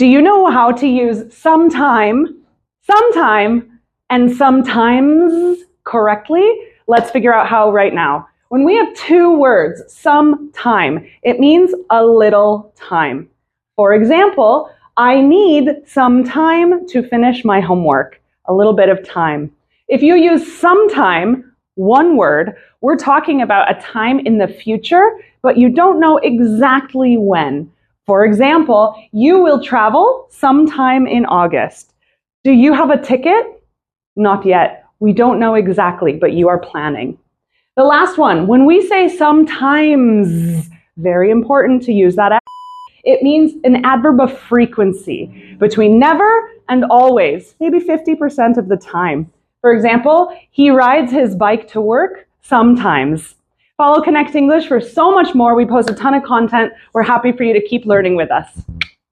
Do you know how to use sometime, and sometimes correctly? Let's figure out how right now. When we have two words, sometime, it means a little time. For example, I need some time to finish my homework. A little bit of time. If you use sometime, one word, we're talking about a time in the future, but you don't know exactly when. For example, you will travel sometime in August. Do you have a ticket? Not yet. We don't know exactly, but you are planning. The last one, when we say sometimes, very important to use that. It means an adverb of frequency, between never and always, maybe 50% of the time. For example, he rides his bike to work sometimes. Follow Connect English for so much more. We post a ton of content. We're happy for you to keep learning with us.